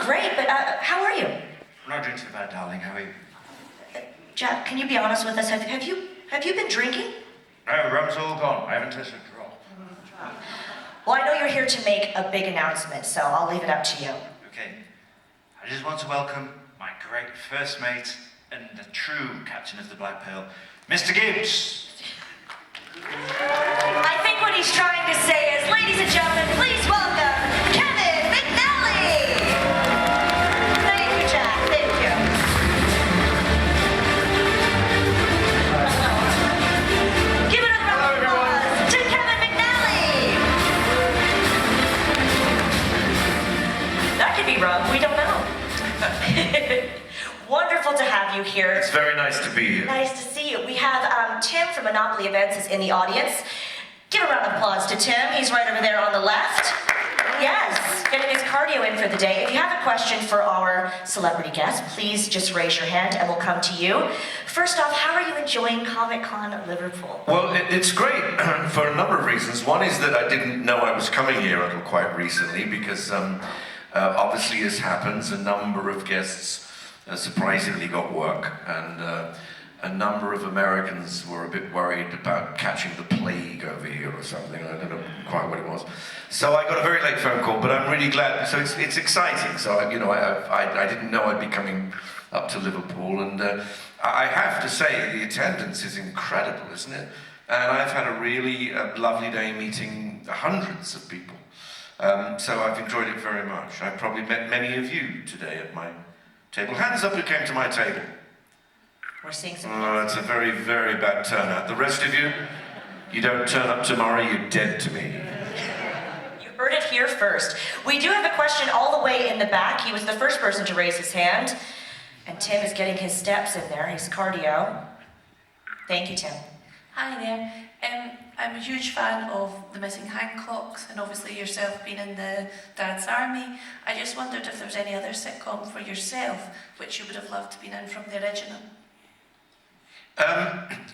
great, but how are you? I'm not doing too bad, darling. How are you? Jack, can you be honest with us? Have you been drinking? No, rum's all gone. I haven't touched a drop. Well, I know you're here to make a big announcement, so I'll leave it up to you. Okay. I just want to welcome my great first mate and the true captain of the Black Pearl, Mr. Gibbs. I think what he's trying to say is, ladies and gentlemen, please welcome Kevin McNally! Thank you, Jack. Thank you. Give it a round of applause to Kevin McNally! That could be wrong. We don't know. Wonderful to have you here. It's very nice to be here. Nice to see you. We have Tim from Monopoly Events is in the audience. Give a round of applause to Tim. He's right over there on the left. Yes, getting his cardio in for the day. If you have a question for our celebrity guest, please just raise your hand and we'll come to you. First off, how are you enjoying Comic-Con Liverpool? Well, it's great for a number of reasons. One is that I didn't know I was coming here until quite recently because obviously, as happens, a number of guests surprisingly got work, and a number of Americans were a bit worried about catching the plague over here or something. I don't know quite what it was. So I got a very late phone call, but I'm really glad. So it's exciting. So I didn't know I'd be coming up to Liverpool, and I have to say the attendance is incredible, isn't it? And I've had a really lovely day meeting hundreds of people. So I've enjoyed it very much. I've probably met many of you today at my table. Hands up who came to my table. We're seeing some. Oh, it's a very, very bad turnout. The rest of you, you don't turn up tomorrow, you're dead to me. You heard it here first. We do have a question all the way in the back. He was the first person to raise his hand. And Tim is getting his steps in there, his cardio. Thank you, Tim. Hi there. I'm a huge fan of The Missing Hancocks, and obviously yourself being in the Dad's Army. I just wondered if there was any other sitcom for yourself which you would have loved to be in from the original.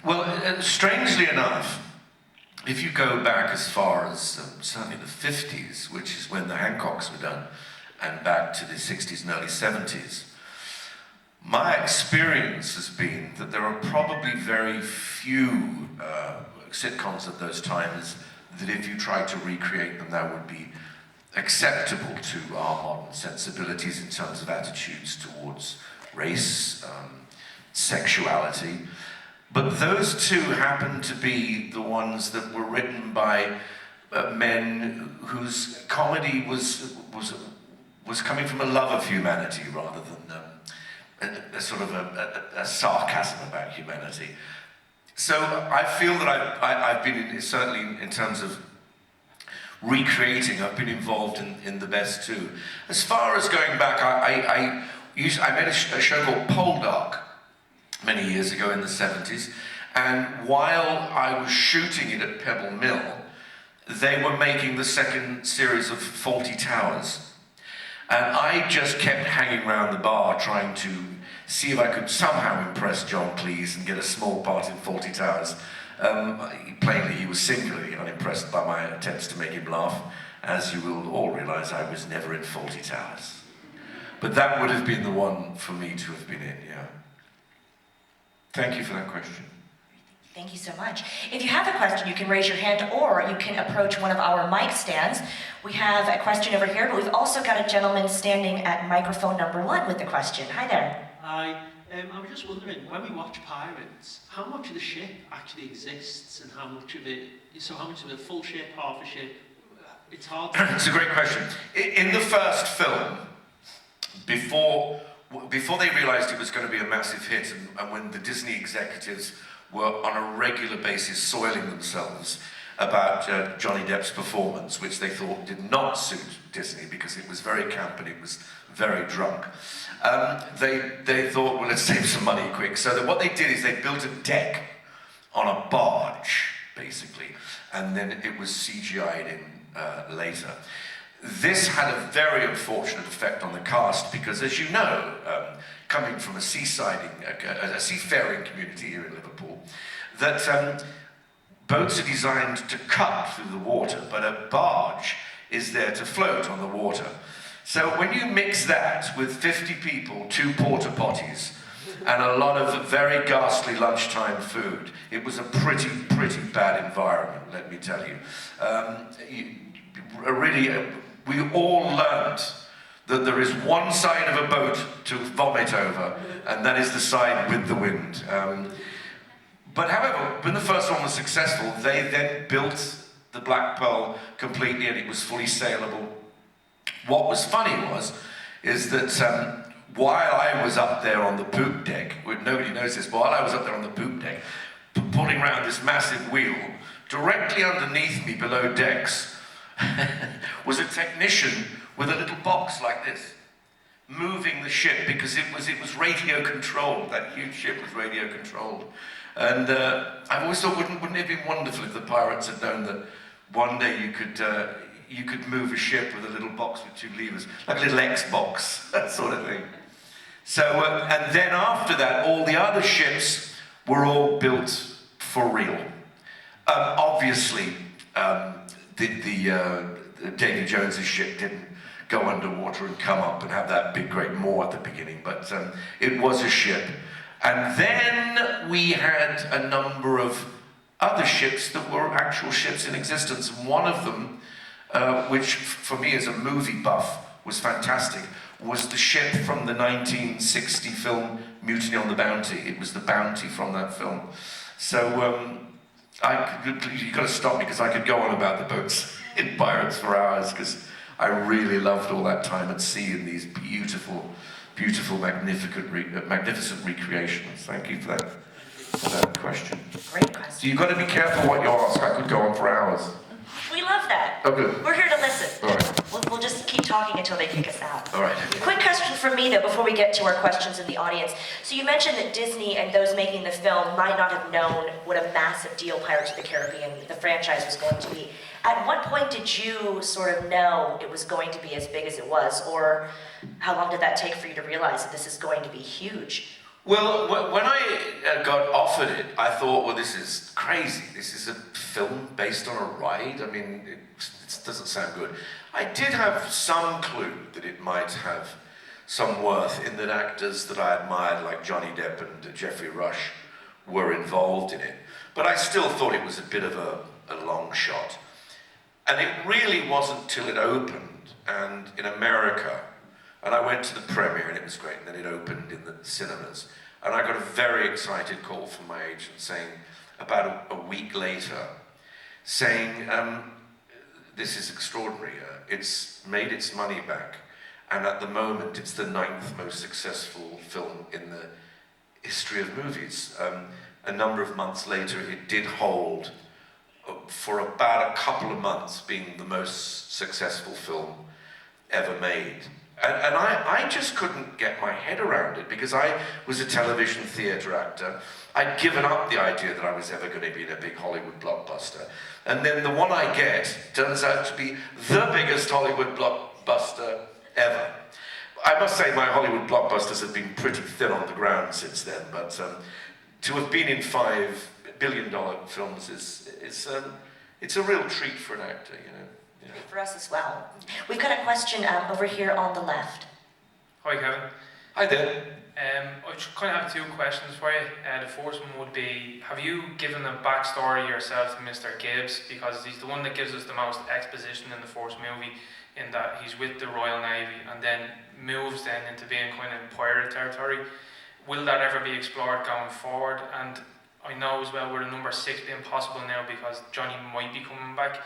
Well, strangely enough, if you go back as far as certainly the 50s, which is when the Hancocks were done, and back to the 60s and early 70s, my experience has been that there are probably very few sitcoms of those times that if you tried to recreate them, that would be acceptable to our modern sensibilities in terms of attitudes towards race, sexuality. But those two happen to be the ones that were written by men whose comedy was coming from a love of humanity rather than a sort of a sarcasm about humanity. So I feel that I've been certainly in terms of recreating, I've been involved in the best too. As far as going back, I made a show called Poldark many years ago in the 70s, and while I was shooting it at Pebble Mill, they were making the second series of Fawlty Towers. And I just kept hanging around the bar trying to see if I could somehow impress John Cleese and get a small part in Fawlty Towers. Plainly, he was singularly unimpressed by my attempts to make him laugh. As you will all realise, I was never in Fawlty Towers. But that would have been the one for me to have been in, yeah. Thank you for that question. Thank you so much. If you have a question, you can raise your hand or you can approach one of our mic stands. We have a question over here, but we've also got a gentleman standing at microphone number 1 with a question. Hi there. Hi. I was just wondering, when we watch Pirates, how much of the ship actually exists and how much of it a full ship, half a ship? It's hard to... It's a great question. In the first film, before they realised it was going to be a massive hit, and when the Disney executives were on a regular basis soiling themselves about Johnny Depp's performance, which they thought did not suit Disney because it was very camp and it was very drunk. They thought, well, let's save some money quick. So that what they did is they built a deck on a barge, basically, and then it was CGI'd in later. This had a very unfortunate effect on the cast because, as you know, coming from a seafaring community here in Liverpool, that boats are designed to cut through the water, but a barge is there to float on the water. So when you mix that with 50 people, 2 porta potties, and a lot of very ghastly lunchtime food, it was a pretty bad environment, let me tell you. We all learned that there is one side of a boat to vomit over, and that is the side with the wind. But however, when the first one was successful, they then built the Black Pearl completely, and it was fully sailable. What was funny is that while I was up there on the poop deck, nobody knows this, but while I was up there on the poop deck, pulling around this massive wheel, directly underneath me, below decks, was a technician with a little box like this, moving the ship, because it was radio controlled. That huge ship was radio controlled. And I've always thought, wouldn't it have been wonderful if the pirates had known that one day you could move a ship with a little box with 2 levers, like a little Xbox, that sort of thing. So, and then after that, all the other ships were all built for real. Obviously, Davy Jones's ship didn't go underwater and come up and have that big great maw at the beginning, but it was a ship. And then we had a number of other ships that were actual ships in existence. One of them, which for me as a movie buff was fantastic, was the ship from the 1960 film Mutiny on the Bounty. It was the Bounty from that film. So you've got to stop me, because I could go on about the boats in Pirates for hours, because I really loved all that time at sea in these beautiful, magnificent recreations. Thank you for that question. Great question. So you've got to be careful what you ask. I could go on for hours. We love that. Oh, good. We're here to listen. All right. We'll just keep talking until they kick us out. All right. Quick question from me, though, before we get to our questions in the audience. So you mentioned that Disney and those making the film might not have known what a massive deal Pirates of the Caribbean, the franchise, was going to be. At what point did you sort of know it was going to be as big as it was? Or how long did that take for you to realize that this is going to be huge? Well, when I got offered it, I thought, well, this is crazy. This is a film based on a ride. I mean, it doesn't sound good. I did have some clue that it might have some worth in that actors that I admired, like Johnny Depp and Geoffrey Rush, were involved in it. But I still thought it was a bit of a long shot. And it really wasn't till it opened, and in America, and I went to the premiere and it was great, and then it opened in the cinemas. And I got a very excited call from my agent saying, about a week later, saying, this is extraordinary. It's made its money back. And at the moment, it's the 9th most successful film in the history of movies. A number of months later, it did hold for about a couple of months being the most successful film ever made. And I just couldn't get my head around it, because I was a television theatre actor. I'd given up the idea that I was ever going to be in a big Hollywood blockbuster. And then the one I get turns out to be the biggest Hollywood blockbuster ever. I must say my Hollywood blockbusters have been pretty thin on the ground since then, but to have been in $5 billion films it's a real treat for an actor, you know. For us as well. We've got a question over here on the left. Hi Kevin. Hi there. I just kind of have 2 questions for you. The first one would be, have you given a backstory yourself to Mr. Gibbs? Because he's the one that gives us the most exposition in the first movie, in that he's with the Royal Navy and then moves then into being kind of pirate territory. Will that ever be explored going forward? And I know as well, with the number 6 being possible now, because Johnny might be coming back,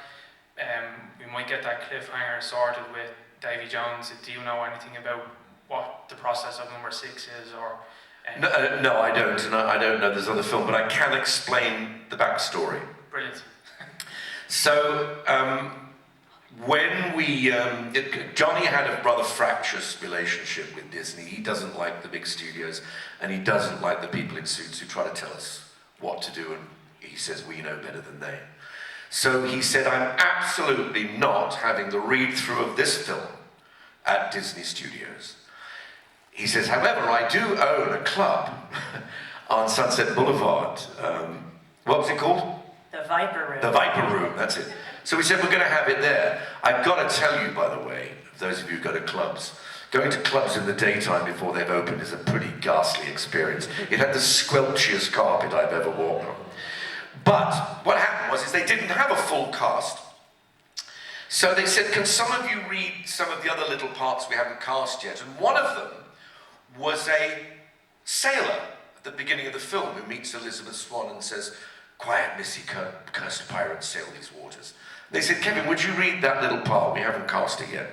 we might get that cliffhanger sorted with Davy Jones. Do you know anything about what the process of number 6 is, or? No, I don't, and I don't know this other film, but I can explain the backstory. Brilliant. So, when Johnny had a rather fractious relationship with Disney. He doesn't like the big studios, and he doesn't like the people in suits who try to tell us what to do, and he says we know better than they. So he said, I'm absolutely not having the read-through of this film at Disney Studios. He says, however, I do own a club on Sunset Boulevard. What was it called? The Viper Room. The Viper Room, that's it. So we said, we're going to have it there. I've got to tell you, by the way, those of you who go to clubs. Going to clubs in the daytime before they've opened is a pretty ghastly experience. It had the squelchiest carpet I've ever walked on. But what happened was they didn't have a full cast. So they said, can some of you read some of the other little parts we haven't cast yet? And one of them was a sailor at the beginning of the film who meets Elizabeth Swann and says, quiet missy, cursed pirates sail these waters. They said, Kevin, would you read that little part? We haven't cast it yet.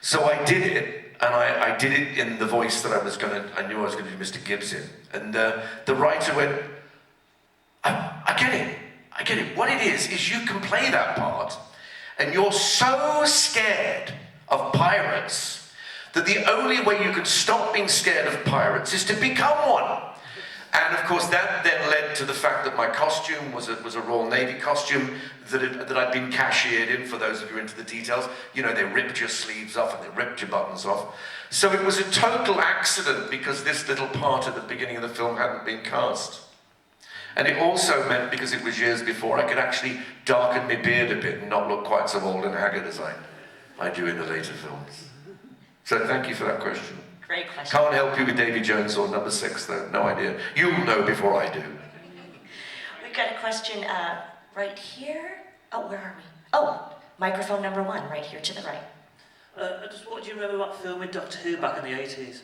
So I did it, and I did it in the voice that I knew I was going to do Mr. Gibbs in. And the writer went, I get it. What it is you can play that part, and you're so scared of pirates that the only way you can stop being scared of pirates is to become one. And of course that then led to the fact that my costume was a Royal Navy costume that I'd been cashiered in, for those of you into the details. You know, they ripped your sleeves off and they ripped your buttons off. So it was a total accident because this little part at the beginning of the film hadn't been cast. And it also meant, because it was years before, I could actually darken my beard a bit and not look quite so old and haggard as I do in the later films. So thank you for that question. Great question. Can't help you with Davy Jones or number 6, though. No idea. You'll know before I do. We've got a question right here. Oh, where are we? Oh, microphone number 1, right here to the right. Just what do you remember about filming Doctor Who back in the 80s?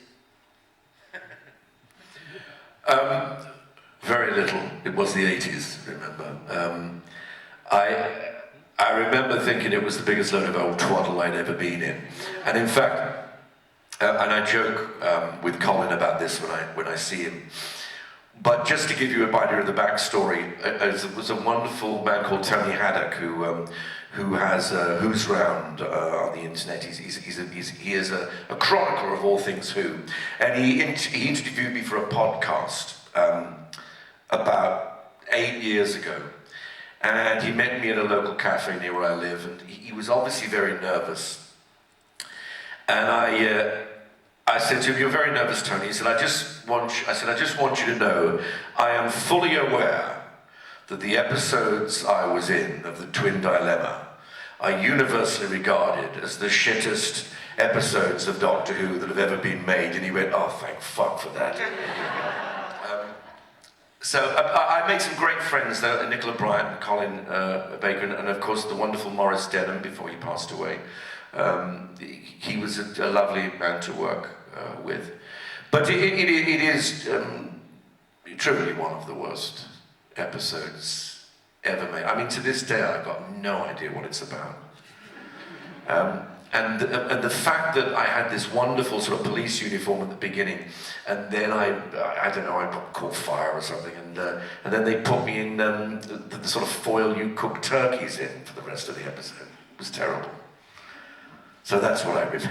Very little. It was the 80s, remember. I remember thinking it was the biggest load of old twaddle I'd ever been in. And in fact, and I joke with Colin about this when I see him. But just to give you a idea of the backstory, there was a wonderful man called Tony Haddock who has Who's Round on the internet. He is a chronicler of all things Who, and he interviewed me for a podcast about 8 years ago, and he met me at a local cafe near where I live, and he was obviously very nervous. And I said to him, "You're very nervous, Tony." He said, I just want you to know, I am fully aware that the episodes I was in of the Twin Dilemma are universally regarded as the shittest episodes of Doctor Who that have ever been made. And he went, "Oh, thank fuck for that." So I made some great friends though, Nicola Bryant, Colin Baker, and of course the wonderful Maurice Denham before he passed away. He was a lovely man to work with. But it is truly one of the worst episodes ever made. I mean, to this day I've got no idea what it's about. And the fact that I had this wonderful sort of police uniform at the beginning, and then I don't know, I got caught fire or something, and then they put me in the sort of foil you cook turkeys in for the rest of the episode. It was terrible. So that's what I remember.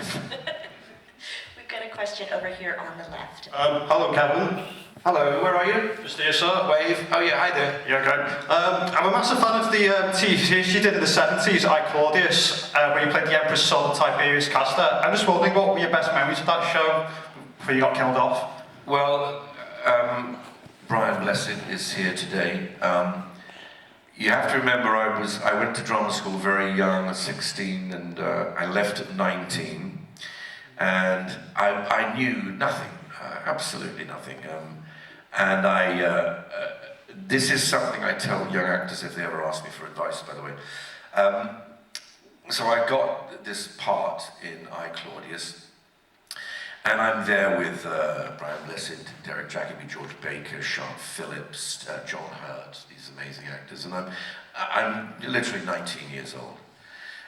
We've got a question over here on the left. Hello, Kevin. Hello, where are you? Just here, sir. Wave. Oh yeah, hi there. Yeah, okay. I'm a massive fan of the TV series you did in the 70s, I Claudius, where you played the Empress Son Tiberius Castor. I'm just wondering, what were your best memories of that show before you got killed off? Well, Brian Blessed is here today. You have to remember I went to drama school very young, at 16, and I left at 19. And I knew nothing, absolutely nothing. And this is something I tell young actors if they ever ask me for advice, by the way. So I got this part in I, Claudius, and I'm there with Brian Blessed, Derek Jacobi, George Baker, Sean Phillips, John Hurt, these amazing actors, and I'm literally 19 years old.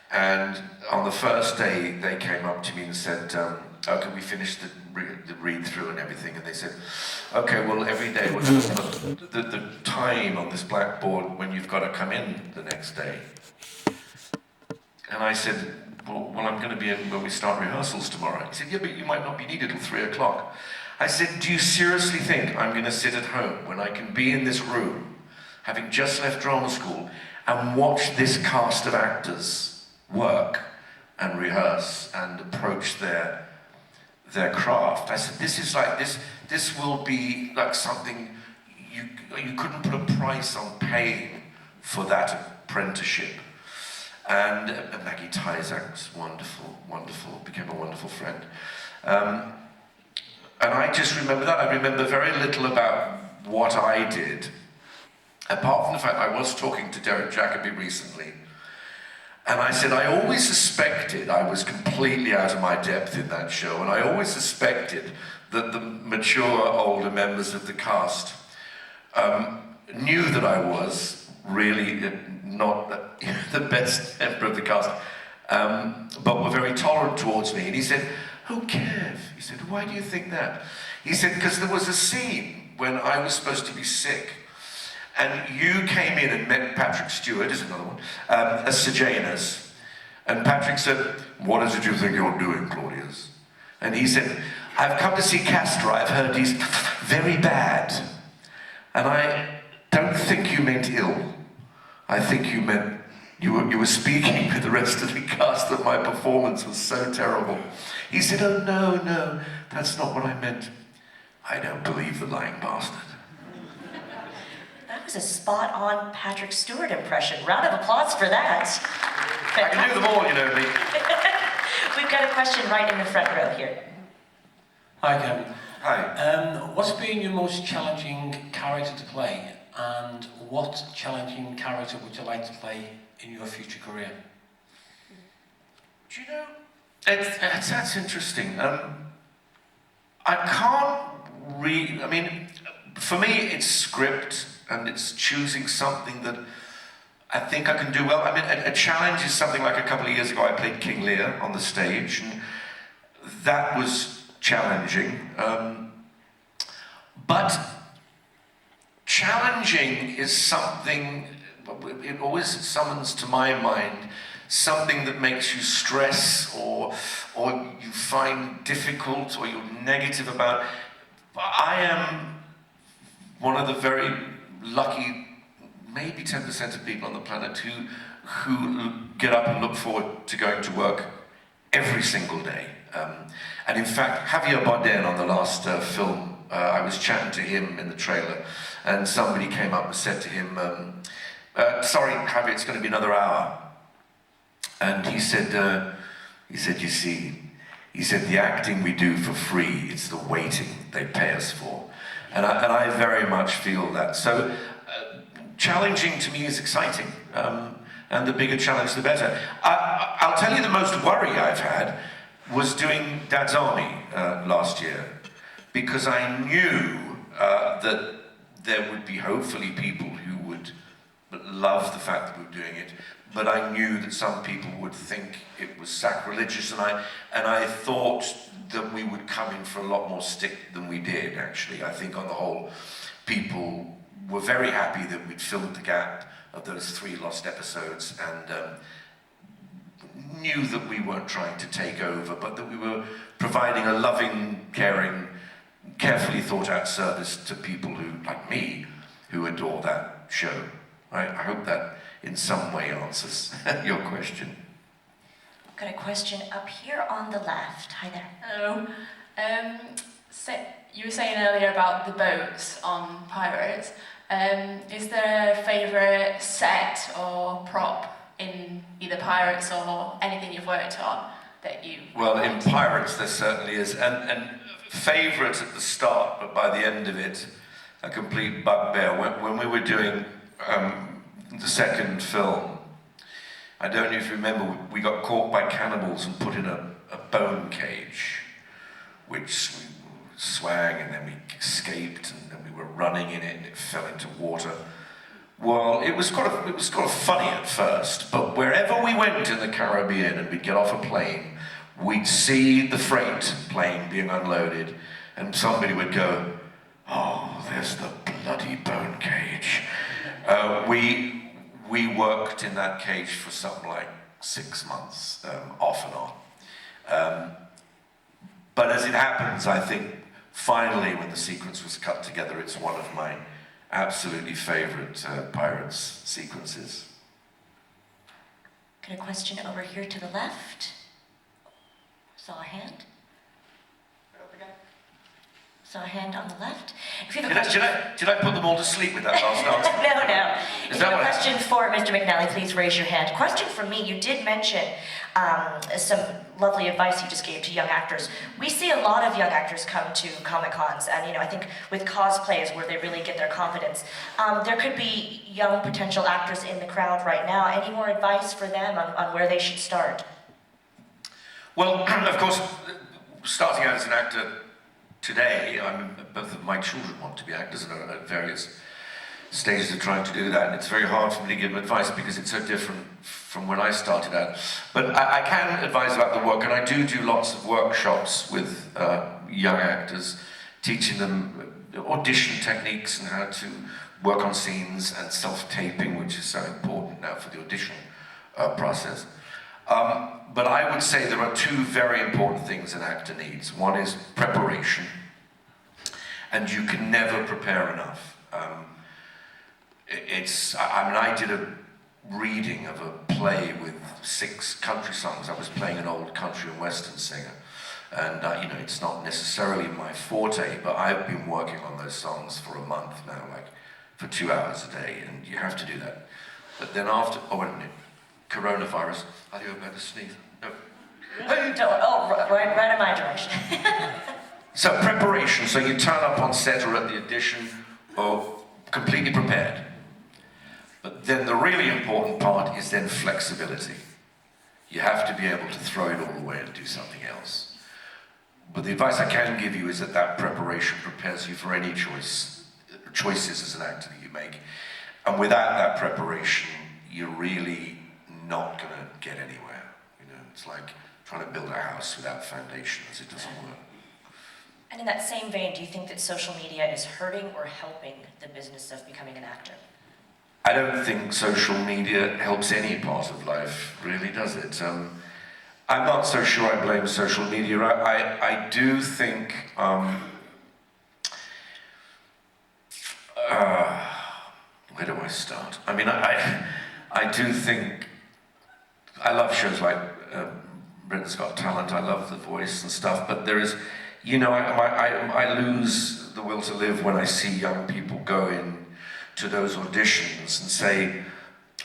And on the first day, they came up to me and said, "Okay, we finished the read-through and everything," and they said, "Okay, well, every day we're going to put the time on this blackboard when you've got to come in the next day." And I said, well, I'm going to be in when we start rehearsals tomorrow." He said, "Yeah, but you might not be needed till 3 o'clock. I said, "Do you seriously think I'm going to sit at home when I can be in this room, having just left drama school, and watch this cast of actors work and rehearse and approach their craft?" I said, "This is like this will be like something you couldn't put a price on paying for that apprenticeship." And Maggie Tyzak's wonderful, wonderful, became a wonderful friend. And I just remember that. I remember very little about what I did, apart from the fact I was talking to Derek Jacobi recently, and I said I always suspected I was completely out of my depth in that show, and I always suspected that the mature, older members of the cast knew that I was really not the best member of the cast, but were very tolerant towards me. And he said, "Oh, Kev," he said, "why do you think that?" He said, "Because there was a scene when I was supposed to be sick, and you came in and met Patrick Stewart," is another one, as Sejanus. And Patrick said, "What is it you think you're doing, Claudius?" And he said, "I've come to see Castor. I've heard he's very bad." And I don't think you meant ill. I think you meant you were speaking with the rest of the cast that my performance was so terrible. He said, "Oh, no, that's not what I meant." I don't believe the lying bastard. That was a spot-on Patrick Stewart impression. Round of applause for that. I can do them all, you know me. We've got a question right in the front row here. Hi, Kevin. Hi. What's been your most challenging character to play, and what challenging character would you like to play in your future career? Do you know, that's interesting. I can't I mean, for me, it's script, and it's choosing something that I think I can do well. I mean, a challenge is something like a couple of years ago, I played King Lear on the stage, and that was challenging. But challenging is something, it always summons to my mind something that makes you stress or you find difficult or you're negative about. I am one of the very lucky, maybe 10% of people on the planet who get up and look forward to going to work every single day. And in fact, Javier Bardem on the last film, I was chatting to him in the trailer, and somebody came up and said to him, "Sorry, Javier, it's going to be another hour." And he said, "You see," he said, "the acting we do for free, it's the waiting they pay us for." And I very much feel that. So challenging to me is exciting. And the bigger challenge, the better. I'll tell you the most worry I've had was doing Dad's Army last year, because I knew that there would be hopefully people who would love the fact that we were doing it, but I knew that some people would think it was sacrilegious, and I thought that we would come in for a lot more stick than we did, actually. I think on the whole, people were very happy that we'd filled the gap of those 3 lost episodes, and knew that we weren't trying to take over, but that we were providing a loving, caring, carefully thought out service to people who, like me, who adore that show. I hope that in some way answers your question. Got a question up here on the left. Hi there. Hello. So you were saying earlier about the boats on Pirates. Is there a favourite set or prop in either Pirates or anything you've worked on that you... Well, in Pirates there certainly is, and favourite at the start, but by the end of it, a complete bugbear. When we were doing the second film, I don't know if you remember, we got caught by cannibals and put in a bone cage, which we swang, and then we escaped, and then we were running in it, and it fell into water. Well, it was kind of funny at first, but wherever we went in the Caribbean and we'd get off a plane, we'd see the freight plane being unloaded, and somebody would go, "Oh, there's the bloody bone cage." We worked in that cage for something like 6 months, off and on. But as it happens, I think finally when the sequence was cut together, it's one of my absolutely favourite Pirates sequences. Got a question over here to the left. Saw a hand. saw a hand on the left. If you have a Did question... did I put them all to sleep with that last answer? No. If you that have a what- question for Mr. McNally, please raise your hand. Question from me. You did mention some lovely advice you just gave to young actors. We see a lot of young actors come to Comic-Cons, and I think with cosplay is where they really get their confidence. There could be young potential actors in the crowd right now. Any more advice for them on where they should start? Well, of course, starting out as an actor today, both of my children want to be actors and are at various stages of trying to do that, and it's very hard for me to give them advice because it's so different from when I started out. But I can advise about the work, and I do lots of workshops with young actors, teaching them audition techniques and how to work on scenes and self-taping, which is so important now for the audition process. But I would say there are two very important things an actor needs. One is preparation, and you can never prepare enough. I did a reading of a play with 6 country songs. I was playing an old country and western singer, and it's not necessarily my forte, but I've been working on those songs for a month now, like for 2 hours a day, and you have to do that. But then after, wait a minute, coronavirus, are you about to sneeze? No. Right in my direction. So preparation, so you turn up on set or at the audition, or completely prepared. But then the really important part is then flexibility. You have to be able to throw it all away and do something else. But the advice I can give you is that preparation prepares you for any choices as an actor that you make. And without that preparation, you're really not going to get anywhere. It's like trying to build a house without foundations. It doesn't work. And in that same vein, do you think that social media is hurting or helping the business of becoming an actor? I don't think social media helps any part of life, really, does it? I'm not so sure I blame social media. I do think... where do I start? I mean, I do think... I love shows like Britain's Got Talent, I love The Voice and stuff, but there is... I lose the will to live when I see young people go in to those auditions and say,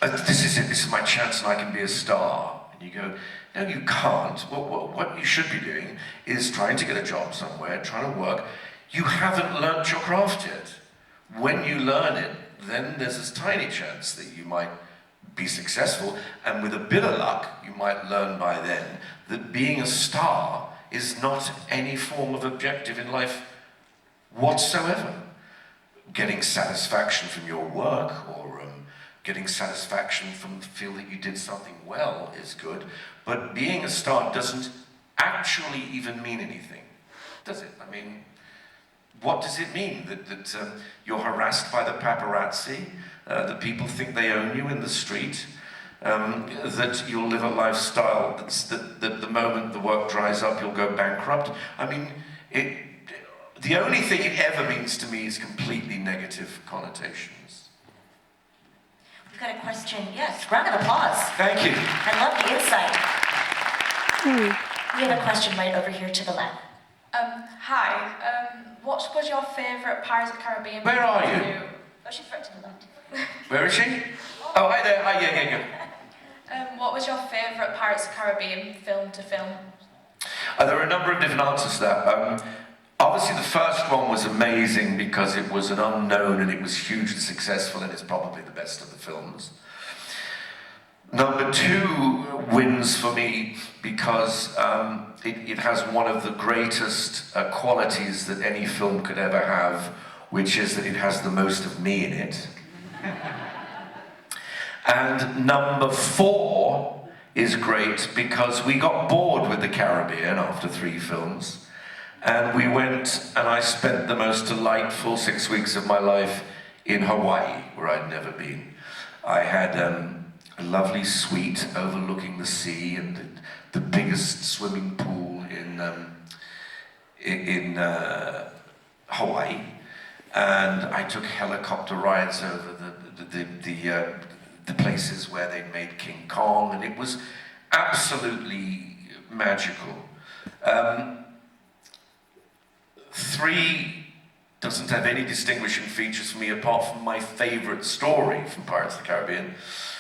this is it, this is my chance and I can be a star. And you go, no, you can't. What you should be doing is trying to get a job somewhere, trying to work. You haven't learnt your craft yet. When you learn it, then there's this tiny chance that you might be successful, and with a bit of luck, you might learn by then that being a star is not any form of objective in life whatsoever. Getting satisfaction from your work or getting satisfaction from the feel that you did something well is good, but being a star doesn't actually even mean anything, does it? I mean, what does it mean? That you're harassed by the paparazzi, that people think they own you in the street, that you'll live a lifestyle that the moment the work dries up, you'll go bankrupt? I mean, the only thing it ever means to me is completely negative connotations. We've got a question. Yes, round of applause. Thank you. I love the insight. We have a question right over here to the left. Hi. What was your favourite Pirates of the Caribbean? Where are you? Oh, she's right to the left. Where is she? Oh, hi there. Hi, yeah. What was your favourite Pirates of the Caribbean film to film? There are a number of different answers to that. Obviously, the first one was amazing because it was an unknown and it was hugely successful, and it's probably the best of the films. Number 2 wins for me because it has one of the greatest qualities that any film could ever have, which is that it has the most of me in it. And number 4 is great because we got bored with the Caribbean after 3 films. And we went and I spent the most delightful 6 weeks of my life in Hawaii, where I'd never been. I had a lovely suite overlooking the sea and the biggest swimming pool in Hawaii. And I took helicopter rides over the places where they'd made King Kong, and it was absolutely magical. 3 doesn't have any distinguishing features for me apart from my favourite story from Pirates of the Caribbean,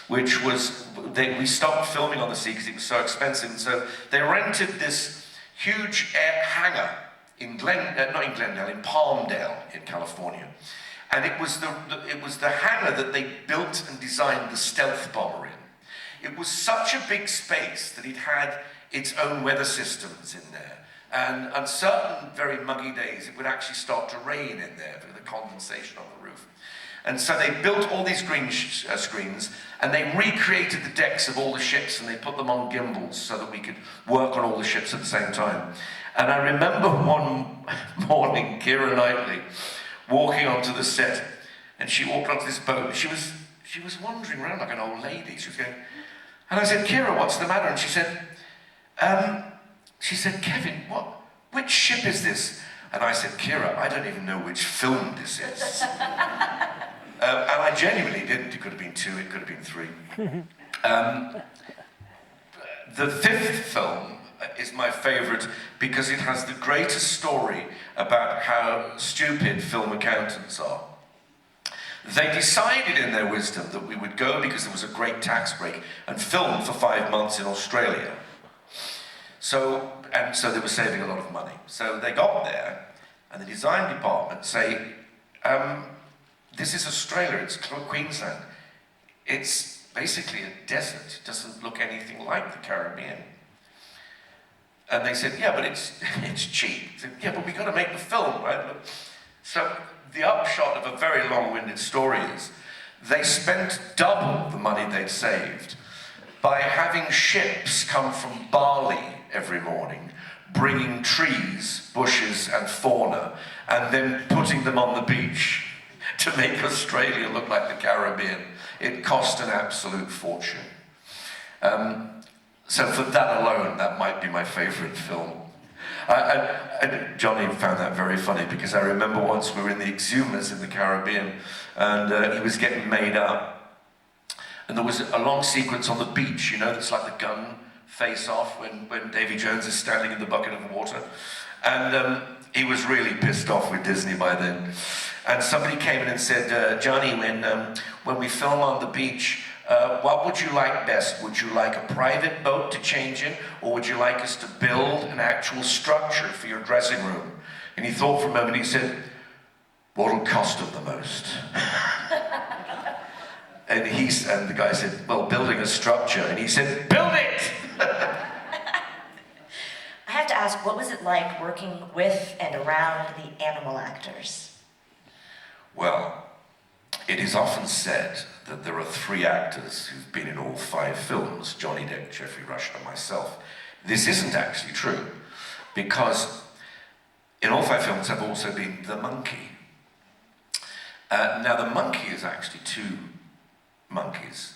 which was we stopped filming on the sea because it was so expensive, and so they rented this huge hangar in not in Glendale, in Palmdale in California, and it was the hangar that they built and designed the stealth bomber in. It was such a big space that it had its own weather systems in there. And on certain very muggy days, it would actually start to rain in there with the condensation on the roof. And so they built all these green screens, and they recreated the decks of all the ships, and they put them on gimbals so that we could work on all the ships at the same time. And I remember one morning, Keira Knightley walking onto the set, and she walked onto this boat. She was wandering around like an old lady. She was going, and I said, "Keira, what's the matter?" And she said, "Kevin, which ship is this?" And I said, "Keira, I don't even know which film this is." And I genuinely didn't. It could have been 2, it could have been 3. The 5th film is my favourite because it has the greatest story about how stupid film accountants are. They decided in their wisdom that we would go because there was a great tax break and film for 5 months in Australia. So they were saving a lot of money. So they got there, and the design department say, "This is Australia, it's Queensland. It's basically a desert. It doesn't look anything like the Caribbean." And they said, "Yeah, but it's cheap." I said, "Yeah, but we got to make the film, right?" So the upshot of a very long-winded story is they spent double the money they'd saved by having ships come from Bali every morning, bringing trees, bushes and fauna, and then putting them on the beach to make Australia look like the Caribbean. It cost an absolute fortune. So for that alone, that might be my favourite film. Johnny found that very funny because I remember once we were in the Exumas in the Caribbean, and he was getting made up, and there was a long sequence on the beach, you know, that's like the gun face-off when Davy Jones is standing in the bucket of water, and he was really pissed off with Disney by then. And somebody came in and said, "Johnny, when we film on the beach, what would you like best? Would you like a private boat to change in, or would you like us to build an actual structure for your dressing room?" And he thought for a moment, he said, "What'll cost them the most?" and the guy said, "Well, building a structure." And he said, "Build it!" I have to ask, what was it like working with and around the animal actors? Well, it is often said that there are 3 actors who've been in all 5 films, Johnny Depp, Geoffrey Rush, and myself. This isn't actually true, because in all 5 films I've also been the monkey. Now the monkey is actually 2 monkeys.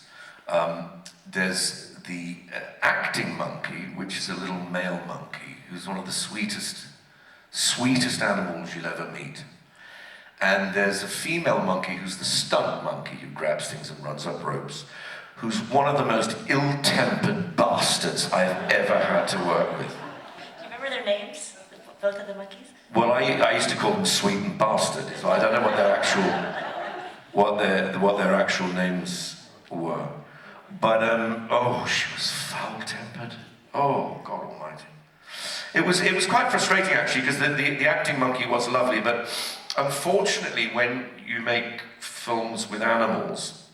There's the acting monkey, which is a little male monkey, who's one of the sweetest animals you'll ever meet. And there's a female monkey who's the stunt monkey who grabs things and runs up ropes, who's one of the most ill-tempered bastards I've ever had to work with. Do you remember their names, both of the monkeys? Well, I used to call them Sweet and Bastard, so I don't know what their actual names were. But she was foul-tempered. Oh, God Almighty. It was quite frustrating actually, because the acting monkey was lovely, but unfortunately, when you make films with animals,